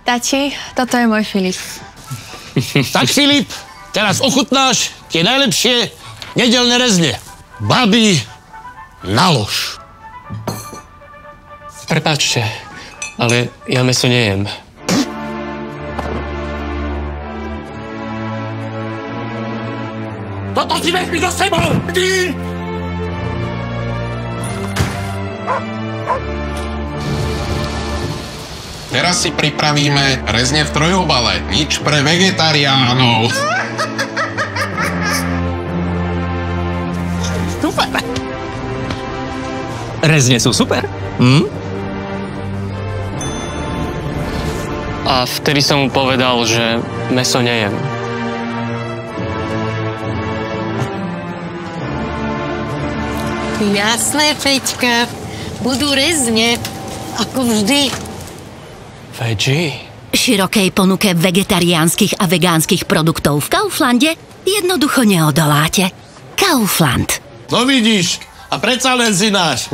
Tati, toto je môj Filip. Tak Filip, teraz ochutnáš tie najlepšie nedeľné rezne. Babi, nalož. Prepáčte, ale ja mäso nejem. Toto si vezmi do sebou, ty! Teraz si pripravíme rezne v trojobale. Nič pre vegetariánov. Super. Rezne sú super. A vtedy som mu povedal, že mäso nejem. Jasné, Peťka. Budú rezne, ako vždy. Veggie? Širokej ponuke vegetariánskych a vegánskych produktov v Kauflande jednoducho neodoláte. Kaufland. No vidíš, a predsa len si náš.